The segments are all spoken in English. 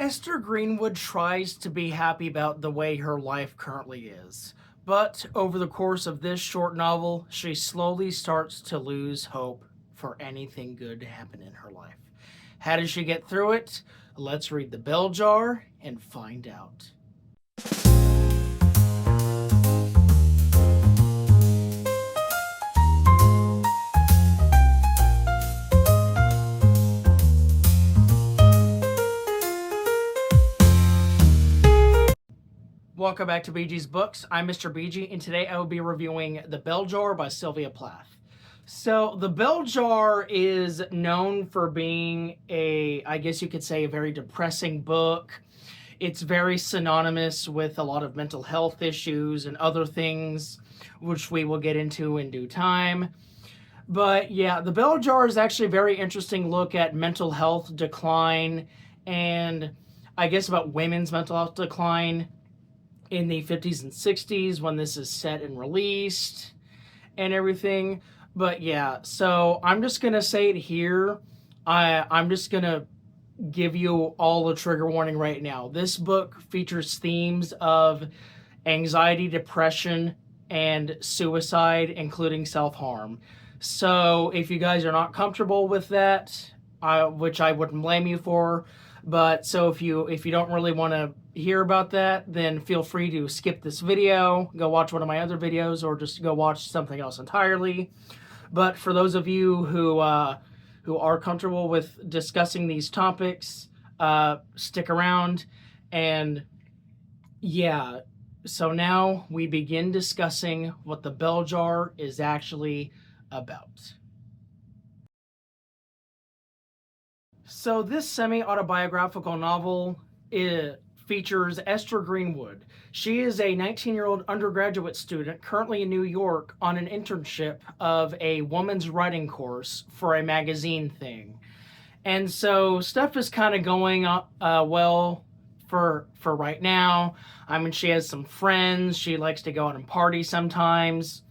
Esther Greenwood tries to be happy about the way her life currently is, but over the course of this short novel, she slowly starts to lose hope for anything good to happen in her life. How does she get through it? Let's read the bell jar and find out. Welcome back to BG's Books. I'm Mr. BG, and today I will be reviewing The Bell Jar by Sylvia Plath. So, The Bell Jar is known for being I guess you could say, a very depressing book. It's very synonymous with a lot of mental health issues and other things, which we will get into in due time. But yeah, The Bell Jar is actually a very interesting look at mental health decline and I guess about women's mental health decline in the 50s and 60s when this is set and released and everything. But yeah, so I'm just going to say it here. I'm just going to give you all a trigger warning right now. This book features themes of anxiety, depression, and suicide, including self-harm. So if you guys are not comfortable with that, which I wouldn't blame you for, but so if you don't really want to hear about that, then feel free to skip this video, go watch one of my other videos, or just go watch something else entirely. But for those of you who are comfortable with discussing these topics, stick around. And yeah, so now we begin discussing what The Bell Jar is actually about. So this semi-autobiographical novel features Esther Greenwood. She is a 19-year-old undergraduate student currently in New York on an internship of a woman's writing course for a magazine thing. And so stuff is kind of going well for right now. I mean, she has some friends. She likes to go out and party sometimes.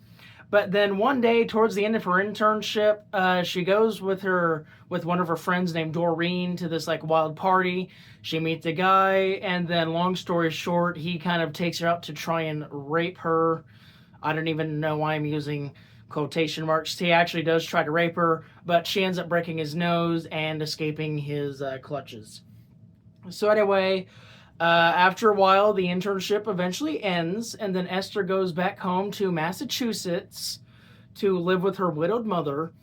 But then one day, towards the end of her internship, she goes with one of her friends named Doreen to this like wild party. She meets a guy, and then long story short, he kind of takes her out to try and rape her. I don't even know why I'm using quotation marks. He actually does try to rape her, but she ends up breaking his nose and escaping his clutches. So anyway, after a while, the internship eventually ends, and then Esther goes back home to Massachusetts to live with her widowed mother.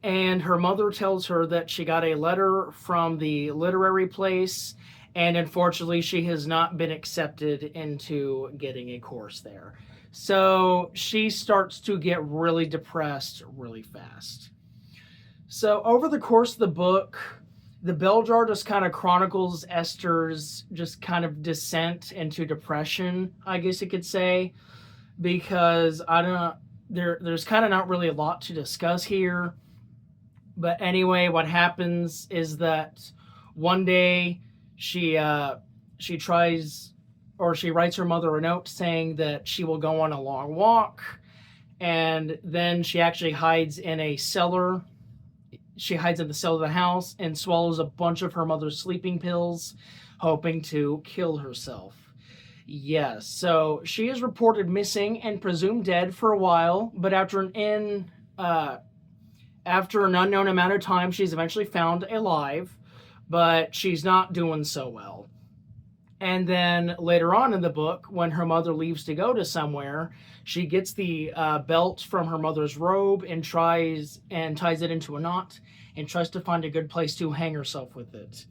And her mother tells her that she got a letter from the literary place, and unfortunately, she has not been accepted into getting a course there. So she starts to get really depressed really fast. So over the course of the book, The Bell Jar just kind of chronicles Esther's just kind of descent into depression, I guess you could say, because I don't know, there's kind of not really a lot to discuss here. But anyway, what happens is that one day she writes her mother a note saying that she will go on a long walk, and then she actually hides in a cellar. She hides in the cellar of the house and swallows a bunch of her mother's sleeping pills, hoping to kill herself. Yes, so she is reported missing and presumed dead for a while, but after an unknown amount of time, she's eventually found alive, but she's not doing so well. And then later on in the book, when her mother leaves to go to somewhere, she gets the belt from her mother's robe and ties it into a knot and tries to find a good place to hang herself with it.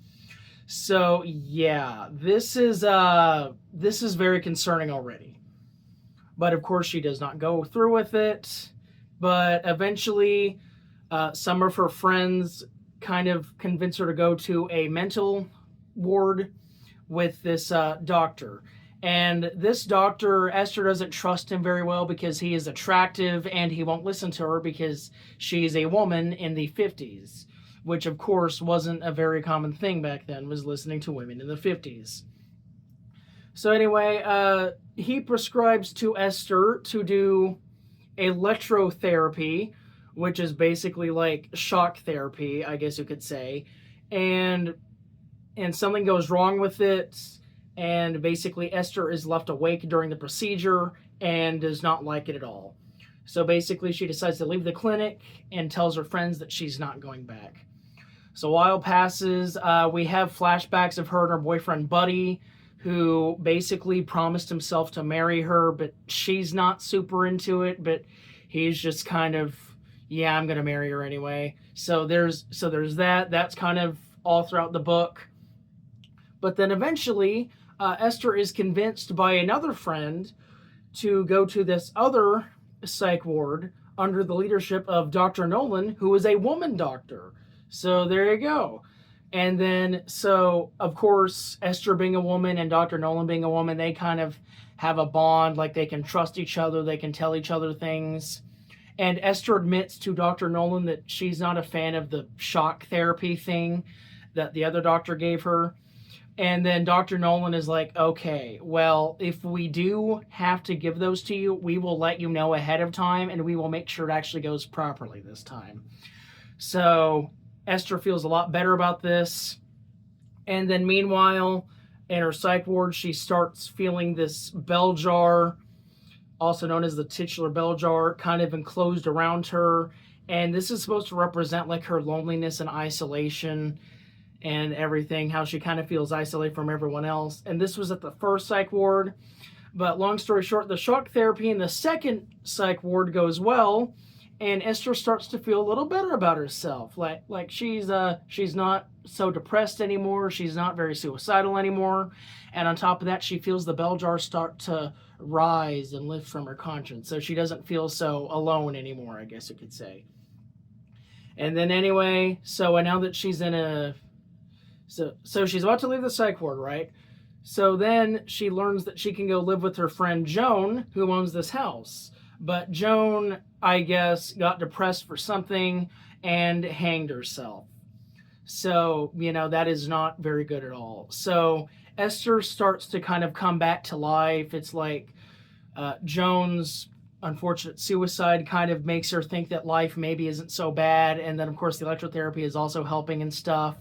So yeah, this is very concerning already. But of course, she does not go through with it. But eventually, some of her friends kind of convince her to go to a mental ward with this doctor. And this doctor, Esther doesn't trust him very well because he is attractive and he won't listen to her because she's a woman in the 50s, which of course wasn't a very common thing back then, was listening to women in the 50s. So anyway, he prescribes to Esther to do electrotherapy, which is basically like shock therapy, I guess you could say. And and something goes wrong with it, and basically Esther is left awake during the procedure and does not like it at all. So basically she decides to leave the clinic and tells her friends that she's not going back. So a while passes. We have flashbacks of her and her boyfriend Buddy, who basically promised himself to marry her, but she's not super into it, but he's just kind of, yeah, I'm gonna marry her anyway. So there's that. That's kind of all throughout the book. But then eventually, Esther is convinced by another friend to go to this other psych ward under the leadership of Dr. Nolan, who is a woman doctor. So there you go. And then, so of course, Esther being a woman and Dr. Nolan being a woman, they kind of have a bond, like they can trust each other, they can tell each other things. And Esther admits to Dr. Nolan that she's not a fan of the shock therapy thing that the other doctor gave her. And then Dr. Nolan is like, okay, well, if we do have to give those to you, we will let you know ahead of time and we will make sure it actually goes properly this time. So Esther feels a lot better about this. And then meanwhile, in her psych ward, she starts feeling this bell jar, also known as the titular bell jar, kind of enclosed around her. And this is supposed to represent like her loneliness and isolation and everything, how she kind of feels isolated from everyone else. And this was at the first psych ward. But long story short, the shock therapy in the second psych ward goes well, and Esther starts to feel a little better about herself. Like she's not so depressed anymore. She's not very suicidal anymore. And on top of that, she feels the bell jar start to rise and lift from her conscience. So she doesn't feel so alone anymore, I guess you could say. And then anyway, so now that she's in a... So she's about to leave the psych ward, right? So then she learns that she can go live with her friend Joan, who owns this house. But Joan, I guess, got depressed for something and hanged herself. So, that is not very good at all. So Esther starts to kind of come back to life. It's like Joan's unfortunate suicide kind of makes her think that life maybe isn't so bad. And then, of course, the electrotherapy is also helping and stuff.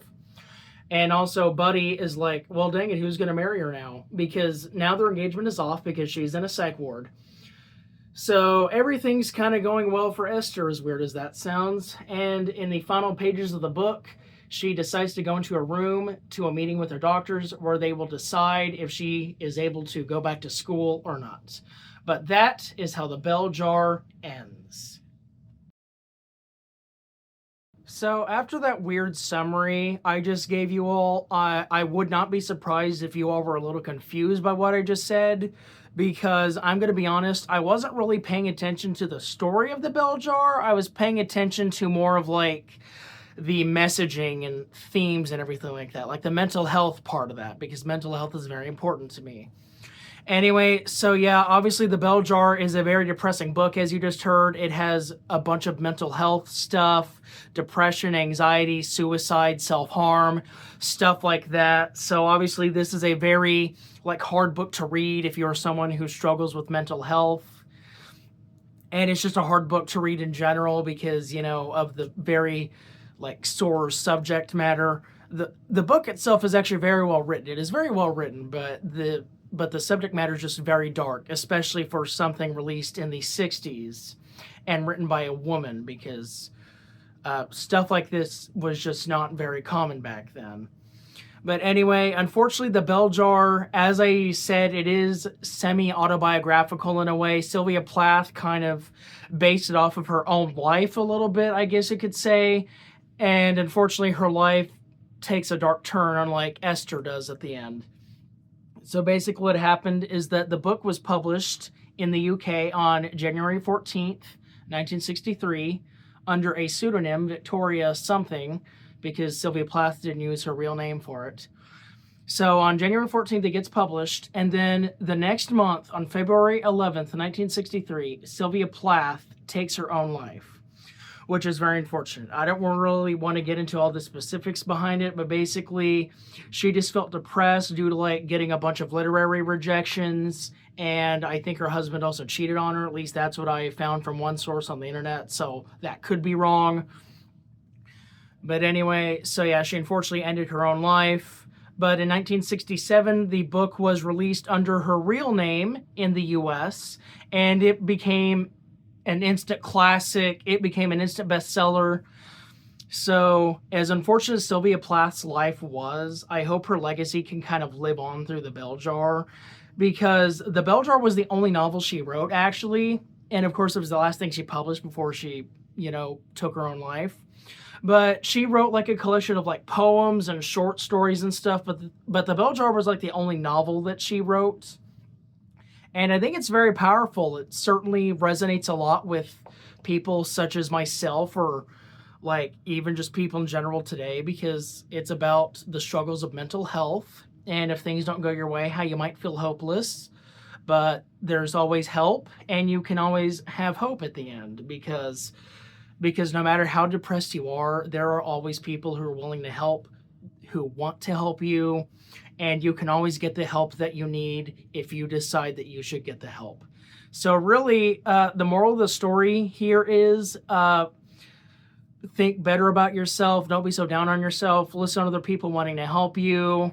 And also Buddy is like, well, dang it, who's going to marry her now? Because now their engagement is off because she's in a psych ward. So everything's kind of going well for Esther, as weird as that sounds. And in the final pages of the book, she decides to go into a room to a meeting with her doctors where they will decide if she is able to go back to school or not. But that is how the bell jar ends. So after that weird summary I just gave you all, I would not be surprised if you all were a little confused by what I just said, because I'm going to be honest, I wasn't really paying attention to the story of the bell jar. I was paying attention to more of like the messaging and themes and everything like that, like the mental health part of that, because mental health is very important to me. Anyway, so yeah, obviously The Bell Jar is a very depressing book, as you just heard. It has a bunch of mental health stuff, depression, anxiety, suicide, self-harm, stuff like that. So obviously this is a very hard book to read if you're someone who struggles with mental health. And it's just a hard book to read in general because, of the very sore subject matter. The book itself is actually very well written. It is very well written, but the subject matter is just very dark, especially for something released in the 60s and written by a woman, because stuff like this was just not very common back then. But anyway, unfortunately, The Bell Jar, as I said, it is semi-autobiographical in a way. Sylvia Plath kind of based it off of her own life a little bit, I guess you could say. And unfortunately, her life takes a dark turn, unlike Esther does at the end. So basically what happened is that the book was published in the UK on January 14th, 1963, under a pseudonym, Victoria something, because Sylvia Plath didn't use her real name for it. So on January 14th, it gets published, and then the next month, on February 11th, 1963, Sylvia Plath takes her own life, which is very unfortunate. I don't really want to get into all the specifics behind it, but basically she just felt depressed due to getting a bunch of literary rejections, and I think her husband also cheated on her. At least that's what I found from one source on the internet, so that could be wrong. But anyway, so yeah, she unfortunately ended her own life. But in 1967, the book was released under her real name in the US, and it became an instant classic. It became an instant bestseller. So, as unfortunate as Sylvia Plath's life was, I hope her legacy can kind of live on through the Bell Jar, because the Bell Jar was the only novel she wrote, actually. And of course, it was the last thing she published before she, took her own life. But she wrote like a collection of like poems and short stories and stuff. But the Bell Jar was like the only novel that she wrote. And I think it's very powerful. It certainly resonates a lot with people such as myself, or like even just people in general today, because it's about the struggles of mental health. And if things don't go your way, how you might feel hopeless. But there's always help, and you can always have hope at the end, because no matter how depressed you are, there are always people who are willing to help, who want to help you, and you can always get the help that you need if you decide that you should get the help. So really, the moral of the story here is think better about yourself. Don't be so down on yourself. Listen to other people wanting to help you.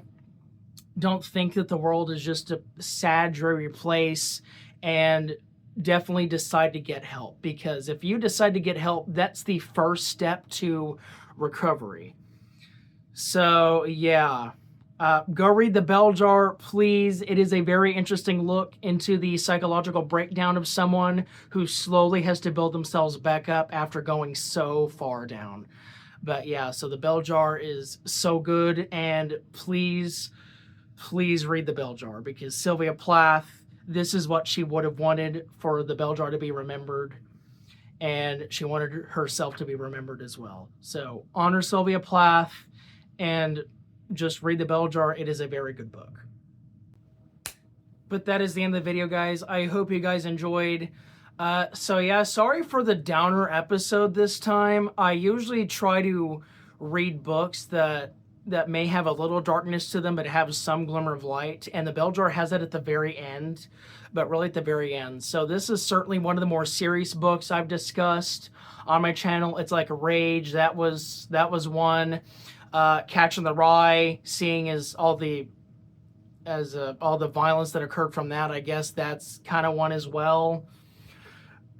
Don't think that the world is just a sad, dreary place, and definitely decide to get help, because if you decide to get help, that's the first step to recovery. So yeah, go read The Bell Jar, please. It is a very interesting look into the psychological breakdown of someone who slowly has to build themselves back up after going so far down. But yeah, so The Bell Jar is so good, and please read The Bell Jar, because Sylvia Plath, this is what she would have wanted for The Bell Jar to be remembered, and she wanted herself to be remembered as well. So honor Sylvia Plath, and just read The Bell Jar. It is a very good book. But that is the end of the video, guys. I hope you guys enjoyed. So yeah, sorry for the downer episode this time. I usually try to read books that may have a little darkness to them, but have some glimmer of light. And The Bell Jar has that at the very end, but really at the very end. So this is certainly one of the more serious books I've discussed on my channel. It's like Rage. That was one. Catching the Rye, seeing as all the violence that occurred from that, I guess that's kind of one as well.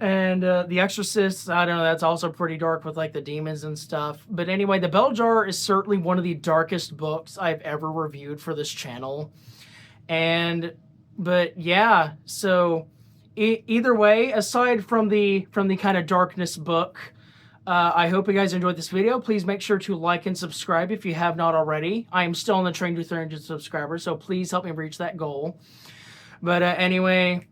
And The Exorcist, I don't know, that's also pretty dark with like the demons and stuff. But anyway, The Bell Jar is certainly one of the darkest books I've ever reviewed for this channel. But yeah, so either way, aside from the kind of darkness book, I hope you guys enjoyed this video. Please make sure to like and subscribe if you have not already. I am still on the train to 300 subscribers, so please help me reach that goal. But anyway,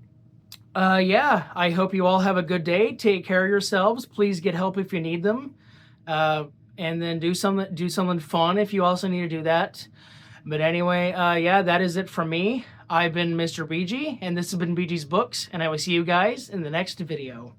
yeah, I hope you all have a good day. Take care of yourselves. Please get help if you need them. And then do something fun if you also need to do that. But anyway, yeah, that is it from me. I've been Mr. BG, and this has been BG's Books, and I will see you guys in the next video.